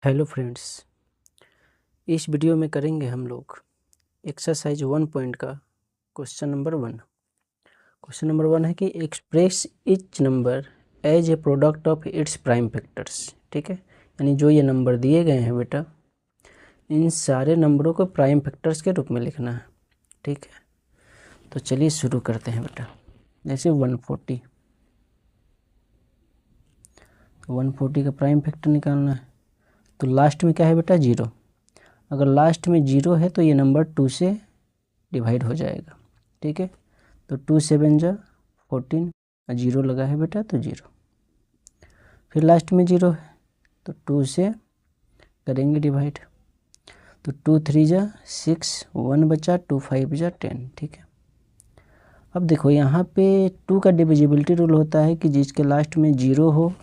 Hello friends, इस video में करेंगे हम लोग एक्सरसाइज 1 पॉइंट का क्वेश्चन नंबर 1। क्वेश्चन नंबर 1 है कि express each number as a product of its prime factors. ठीक है, यानी जो ये नंबर दिए गए हैं बेटा, इन सारे नंबरों को प्राइम फैक्टर्स के रूप में लिखना है। ठीक है, तो चलिए शुरू करते हैं बेटा। जैसे 140 का प्राइम फैक्टर निकालना है, तो लास्ट में क्या है बेटा, 0। अगर लास्ट में 0 है तो ये नंबर 2 से डिवाइड हो जाएगा। ठीक है, तो 2 7 जा 14, 0 लगा है बेटा तो 0। फिर लास्ट में 0 है तो 2 से करेंगे डिवाइड, तो 2 3 जा 6, 1 बचा, 2 5 जा 10। ठीक है, अब देखो यहाँ पे 2 का डिविजिबिलिटी रूल होता है कि जिसके लास्ट में 0 हो,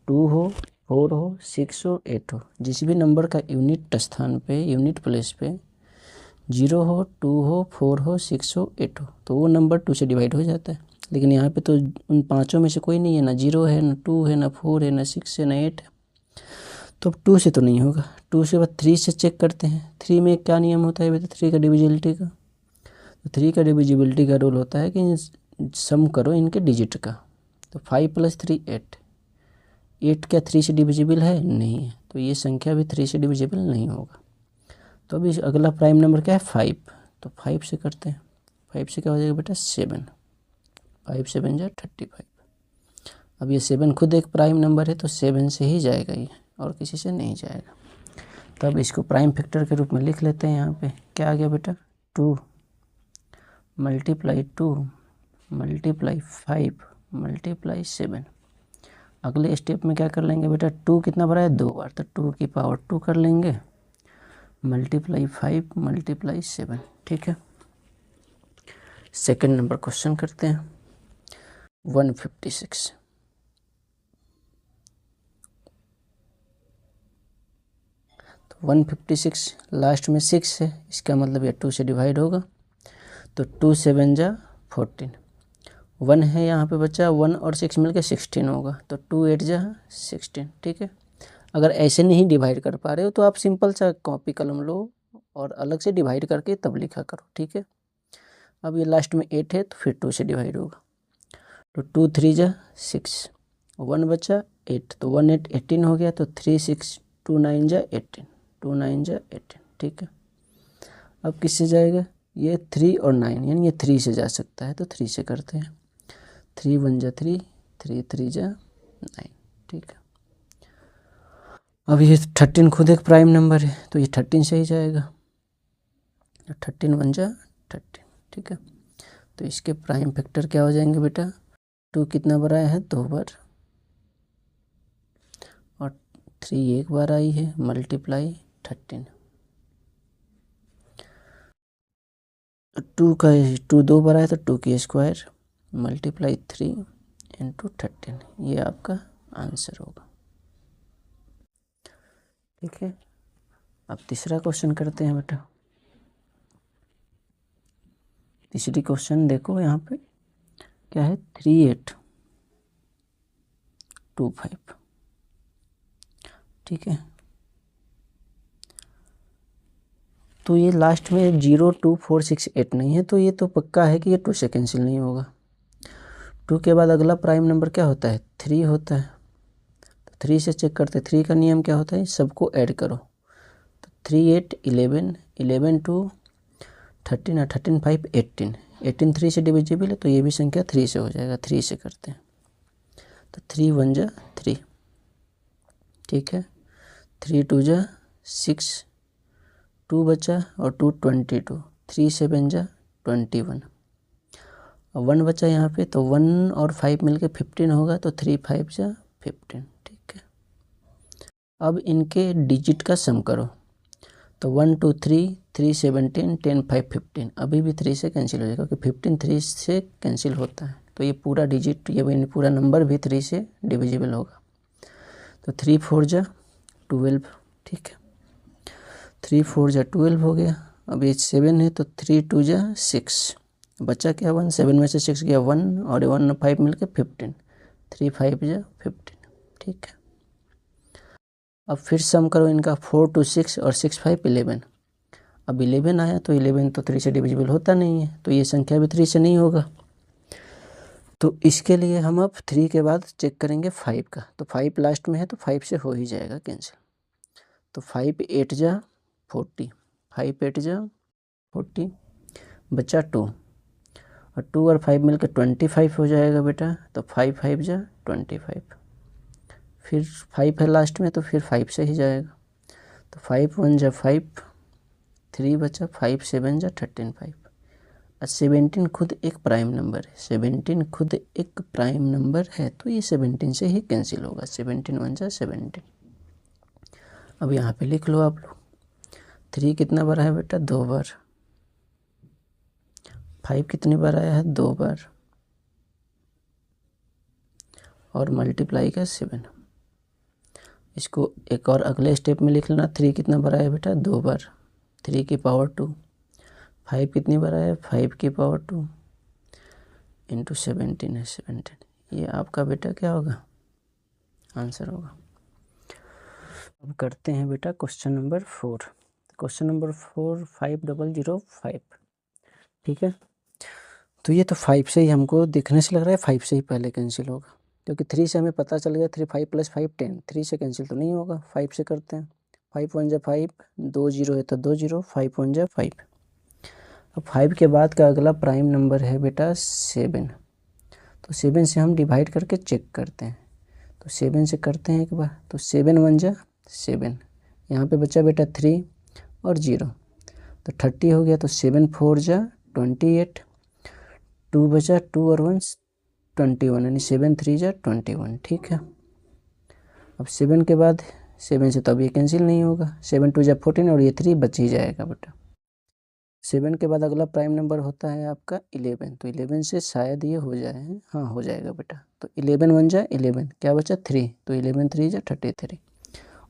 2 हो, 4 हो, 6 हो, 8 हो, जिस भी नंबर का यूनिट स्थान पे, यूनिट प्लेस पे 0 हो, 2 हो, 4 हो, 6 हो, 8 हो, तो वो नंबर 2 से डिवाइड हो जाता है। लेकिन यहाँ पे तो उन पाँचों में से कोई नहीं है, ना 0 है, ना 2 है, ना 4 है, ना 6 है, ना 8 है, तो अब 2 से तो नहीं होगा। 2 से बाद 3 से चेक करते हैं। 3 में क्या नियम होता है बेटा, 3 का डिविजिबिलिटी का, तो 3 का डिविजिबिलिटी का रूल होता है कि सम करो इनके डिजिट का। तो 5 + 3 8, 8 क्या 3 से डिविजिबल है? नहीं है, तो ये संख्या भी 3 से डिविजिबल नहीं होगा। तो अभी अगला प्राइम नंबर क्या है, 5, तो 5 से करते हैं। 5 से क्या हो जाएगा बेटा, 7, 5 7 जा 35। अब ये 7 खुद एक प्राइम नंबर है तो 7 से ही जाएगा ये, और किसी से नहीं जाएगा। तब इसको प्राइम फैक्टर के रूप में लिख लेते हैं। यहाँ पे क्या आ गया बेटा, 2 × 2 × 5 × 7। अगले स्टेप में क्या कर लेंगे बेटा, 2 कितना बड़ा है, 2 बार, तो 2 की पावर 2 कर लेंगे, × 5 × 7। ठीक है, सेकंड नंबर क्वेश्चन करते हैं। 156, तो 156 लास्ट में 6 है, इसका मतलब ये 2 से डिवाइड होगा, तो 2 7 जा 14, 1 है यहाँ पे बच्चा, 1 और 6 मिलकर 16 होगा, तो 2 8 जा 16। ठीक है, अगर ऐसे नहीं डिवाइड कर पा रहे हो तो आप सिंपल सा कॉपी कलम लो और अलग से डिवाइड करके तब लिखा करो। ठीक है, अब ये लास्ट में 8 है तो फिर 2 से डिवाइड होगा, तो 2 3 जा 6, 1 बचा 8, तो 1 8 18 हो गया, तो 3 6 2 9 जा 18, 2 9 जा 18। ठीक है, अब किससे जाएगा, ये 3 और 9, यानी ये 3 से जा सकता है, तो 3 से करते हैं। 3 1 जा 3, 3 3 जा 9। ठीक है, अब ये 13 खुद एक प्राइम नंबर है तो ये 13 से ही जाएगा, 13 1 जा 13। ठीक है, तो इसके प्राइम फैक्टर क्या हो जाएंगे बेटा, 2 कितना बार आया है, 2 बार, और 3 एक बार आई है, × 13। 2 2 बार आया तो 2 की स्क्वायर × 3 × 13, ये आपका आंसर होगा। ठीक है, अब तीसरा क्वेश्चन करते हैं बेटा। तीसरी क्वेश्चन देखो, यहाँ पे क्या है, 3825। ठीक है, तो ये लास्ट में 0 2 4 6 8 नहीं है, तो ये तो पक्का है कि ये 2 से कैंसिल नहीं होगा। 2 के बाद अगला प्राइम नंबर क्या होता है, 3 होता है, तो 3 से चेक करते हैं। 3 का नियम क्या होता है, सबको ऐड करो, तो 3 8 11, 11 2 13 और 13 5 18, 18 3 से डिविजिबल है, तो ये भी संख्या 3 से हो जाएगा। 3 से करते हैं, तो 3 1 जा 3। ठीक है, 3 2 जा 6, 2 बचा और 2 22, 3 7 जा 21, और 1 बचा यहाँ पे, तो 1 और 5 मिलके 15 होगा, तो 3 5 जा 15। ठीक है, अब इनके डिजिट का सम करो, तो 1 2 3 3 17 10 5 15, अभी भी 3 से कैंसिल हो जाएगा, क्योंकि 15 3 से कैंसिल होता है, तो ये पूरा डिजिट, ये पूरा नंबर भी 3 से डिविजिबल होगा, तो 3 4 जा 12। ठीक है, 3 4 जा 12 हो गया। अब ये 7 है, तो 3 2 जा 6, बचा क्या 1, 7 में से 6 गया 1, और 1 और 5 मिलकर 15, 3 5 जा 15। ठीक है, अब फिर सम करो इनका, 4 2 6 और 6 5 11। अब 11 आया तो 11 तो 3 से डिविजिबल होता नहीं है, तो ये संख्या भी 3 से नहीं होगा। तो इसके लिए हम अब 3 के बाद चेक करेंगे 5 का, तो 5 लास्ट में है तो 5 से हो ही जाएगा कैंसिल। तो 5 8 जा 40, 5 8 जा 40, बचा 2, और 2 और 5 मिलकर 25 हो जाएगा बेटा। तो 5 5 जा 25, फिर 5 है लास्ट में तो फिर 5 से ही जाएगा। तो 5 1 जा 5, 3 बचा, 5 7 जा 13 5। 17 खुद एक प्राइम नंबर है, 17 खुद एक प्राइम नंबर है, तो ये 17 से ही कैंसिल होगा। 17 1 जा 17। अब यहाँ पे लिख लो आप लोग, 3 कितना बार है बेटा? 2 बार। 5 कितनी बार आया है? 2 बार। और मल्टीप्लाई का 7। इसको एक और अगले स्टेप में लिख लेना। 3 कितना बार आया बेटा? 2 बार। 3 की पावर 2। 5 कितनी बार आया? 5 की पावर 2 इंटू 17 है 17। ये आपका बेटा क्या होगा? आंसर होगा। अब करते हैं बेटा क्वेश्चन नंबर 4। Question number 4 5005। ठीक है, तो ये तो 5 से ही हमको देखने से लग रहा है 5 से ही पहले कैंसिल होगा, क्योंकि 3 से हमें पता चल गया 3 5 + 5 10। 3 से कैंसिल तो नहीं होगा, 5 से करते हैं। 5 1 जा 5, 2 0 है तो 2 0, 5 1 जा 5। अब 5 के बाद का अगला प्राइम नंबर है बेटा 7। तो 7 से हम डिवाइड करके चेक करते हैं। तो 7 से करते हैं एक बार, तो 7 1 जा 7। यहाँ पे बचा बेटा 3 और 0, तो 30 हो गया। तो 7 4 जा 28, 2 बचा, 2 और 1 21, यानी 7 3 जा 21। ठीक है, अब 7 के बाद 7 से तो अब ये कैंसिल नहीं होगा। 7 2 जा 14 और ये 3 बच ही जाएगा बेटा। 7 के बाद अगला प्राइम नंबर होता है आपका 11। तो 11 से शायद ये हो जाए, हाँ हो जाएगा बेटा। तो 11 1 जा 11, क्या बचा? 3, तो 11 3 जा 33।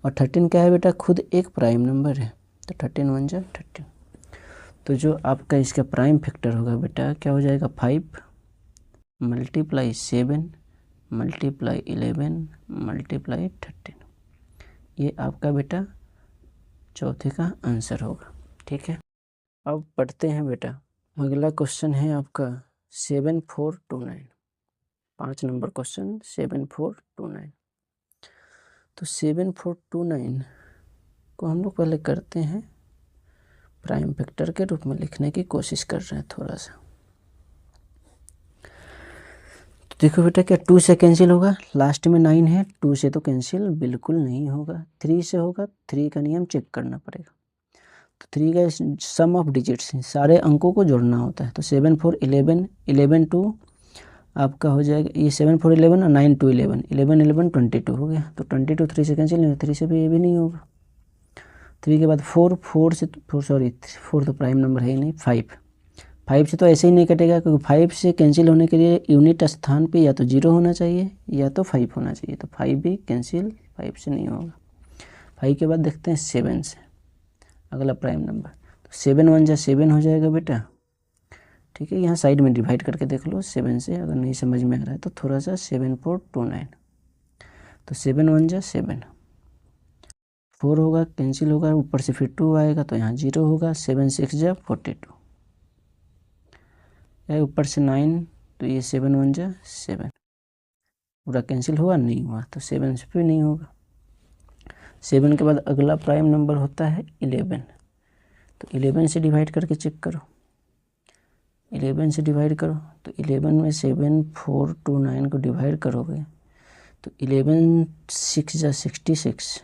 और 13 क्या है बेटा? खुद एक प्राइम नंबर है, तो 13 1 जा 13। तो जो आपका इसका प्राइम फैक्टर होगा बेटा क्या हो जाएगा? 5 मल्टीप्लाई 7 मल्टीप्लाई 11 मल्टीप्लाई 13। ये आपका बेटा चौथे का आंसर होगा। ठीक है, अब पढ़ते हैं बेटा। अगला क्वेश्चन है आपका 7429। 5 नंबर क्वेश्चन 7429। तो 7429 को हम लोग पहले करते हैं प्राइम फैक्टर के रूप में लिखने की कोशिश कर रहे हैं थोड़ा सा। तो देखो बेटा, क्या 2 से कैंसिल होगा? लास्ट में 9 है, 2 से तो कैंसिल बिल्कुल नहीं होगा। 3 से होगा, 3 का नियम चेक करना पड़ेगा। तो 3 का सम ऑफ डिजिट्स है, सारे अंकों को जोड़ना होता है। तो 7 4 11, 11 2 आपका हो जाएगा, ये 7 4 11 और 9 2 11, 11 11 22 हो गया। तो 22 3 से कैंसिल नहीं होगा, 3 से भी ये भी नहीं होगा। 3 के बाद 4 4 तो प्राइम नंबर है ही नहीं। 5 से तो ऐसे ही नहीं कटेगा, क्योंकि 5 से कैंसिल होने के लिए यूनिट स्थान पे या तो 0 होना चाहिए या तो 5 होना चाहिए। तो 5 भी कैंसिल 5 से नहीं होगा। 5 के बाद देखते हैं 7 से अगला प्राइम नंबर। तो 7 1 जा 7 हो जाएगा बेटा। ठीक है, यहाँ साइड में डिवाइड करके देख लो 7 से, अगर नहीं समझ में आ रहा है तो थोड़ा सा। 7 4 2 9। तो 7 1 जा 7, 4 होगा कैंसिल होगा, ऊपर से फिर 2 आएगा तो यहाँ 0 होगा। 7 6 जा 42, ऊपर से 9, तो ये 7 1 जा 7, पूरा कैंसिल हुआ? नहीं हुआ, तो 7 से भी नहीं होगा। 7 के बाद अगला प्राइम नंबर होता है 11। तो 11 से डिवाइड करके चेक करो। 11 से डिवाइड करो, तो 11 में 7 4 2 9 को डिवाइड करोगे तो 11 6 जा 66,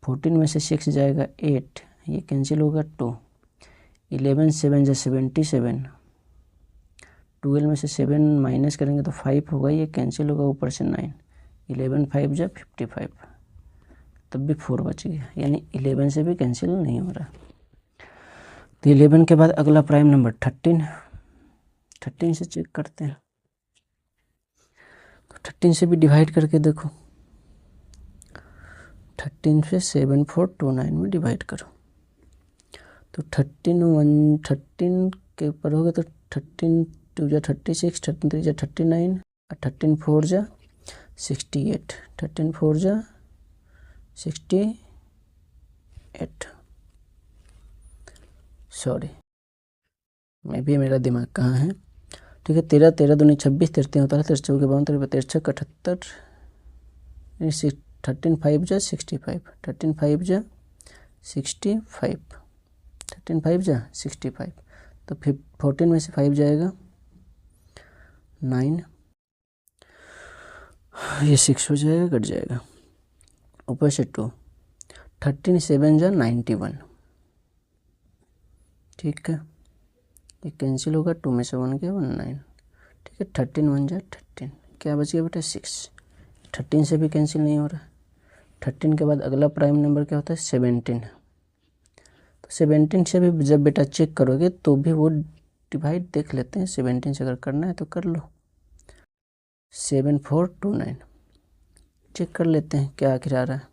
14 में से 6 जाएगा 8, ये कैंसिल होगा 2। 11 7 जा 77, 12 में से 7 माइनस करेंगे तो 5 होगा, ये कैंसिल होगा, ऊपर से 9। 11 5 जा 55, तब भी 4 बच गया, यानी 11 से भी कैंसिल नहीं हो रहा। तो 11 के बाद अगला प्राइम नंबर 13 से चेक करते हैं। तो 13 से भी डिवाइड करके देखो। 13 से 7 4 2 9 में डिवाइड करो, तो 13 के ऊपर होगा तो 13 2 जा 36, 13 3 जा 39, 13 4 जा 68, 13 4 जा 68, सॉरी मैं भी, मेरा दिमाग कहाँ है। ठीक है, 13 13 दूनी 26, 13 होता है 13 चौके 52, 13 78, 13 5 जा 65, 13 5 जा 65, 13 5 जा 65, तो 14 में से 5 जाएगा 9, ये 6 हो जाएगा, कट जाएगा, ऊपर से 2, 13 7 जा 91, ठीक है, ये कैंसिल होगा, 2 में से 1 गया 1 9, ठीक है, 13 1 जा 13, क्या बच गया बेटा 6, 13 से भी कैंसिल नहीं हो रहा। 13 के बाद अगला प्राइम नंबर क्या होता है 17, तो 17 से भी जब बेटा चेक करोगे तो भी वो डिवाइड देख लेते हैं, 17 से अगर करना है तो कर लो। 7429 चेक कर लेते हैं क्या आखिर आ रहा है,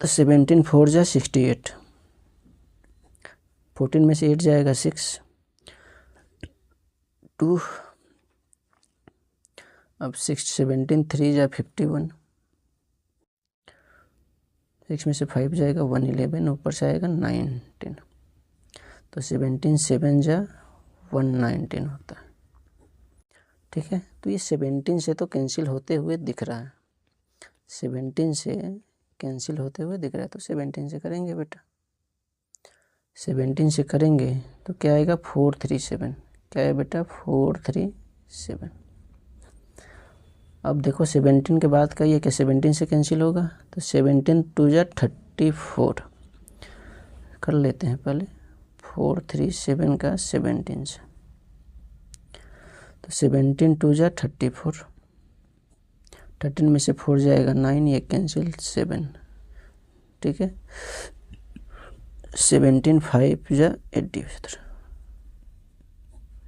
तो 17 4 जा 68, 14 में से 8 जाएगा 6 2, अब 17 3 जा 51, 6 में से 5 जाएगा 111, ऊपर से आएगा 19, तो 17 7 जा 119 होता है। ठीक है, तो ये 17 से तो कैंसिल होते हुए दिख रहा है, 17 से कैंसिल होते हुए दिख रहा है, तो 17 से करेंगे बेटा, 17 से करेंगे तो क्या आएगा 437, क्या है बेटा 437। अब देखो 17 के बाद का ये क्या 17 से कैंसिल होगा, तो 17 2 जा 34 कर लेते हैं पहले, 437 का 17 से, तो 17 2 जा 34, 13 में से 4 जाएगा 9, ये कैंसिल 7, ठीक है, 17 5 जा 80,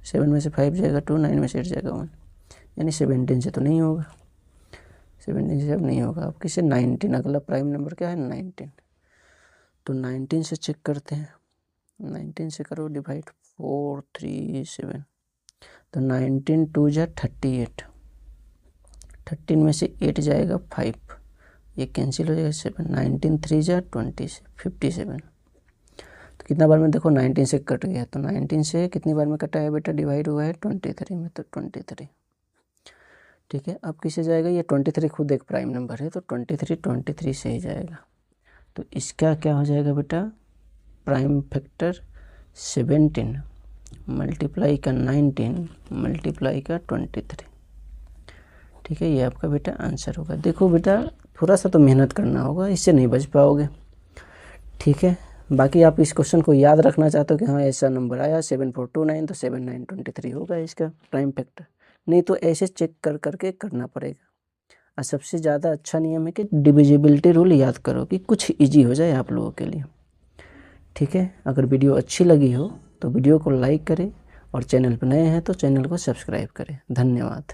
7 में से 5 जाएगा 2, 9 में से 8 जाएगा 1, यानी 17 से तो नहीं होगा, 17 से अब नहीं होगा। अब किसे 19, अगला प्राइम नंबर क्या है 19, तो 19 से चेक करते हैं, 19 से करो डिवाइड 437, तो 19 2 जा 38, 13 में से 8 जाएगा 5, ये कैंसिल हो जाएगा 7, 19 3 जा 20 57, तो कितना बार में देखो 19 से कट गया, तो 19 से कितनी बार में कटा है बेटा, डिवाइड हुआ है 23 में, तो 23, ठीक है। अब किसे जाएगा, ये 23 खुद एक प्राइम नंबर है, तो 23 से ही जाएगा, तो इसका क्या हो जाएगा बेटा, प्राइम फैक्टर 17 मल्टीप्लाई का 19 मल्टीप्लाई का 23, ठीक है, ये आपका बेटा आंसर होगा। देखो बेटा थोड़ा सा तो मेहनत करना होगा, इससे नहीं बच पाओगे, ठीक है। बाकी आप इस क्वेश्चन को याद रखना चाहते हो कि हाँ ऐसा नंबर आया 7429, तो 7923 होगा इसका प्राइम फैक्टर, नहीं तो ऐसे चेक कर करके करना पड़ेगा। और सबसे ज़्यादा अच्छा नियम है कि डिविजिबिलिटी रूल याद करो कि कुछ इजी हो जाए आप लोगों के लिए, ठीक है। अगर वीडियो अच्छी लगी हो तो वीडियो को लाइक करें, और चैनल पर नए हैं तो चैनल को सब्सक्राइब करें। धन्यवाद।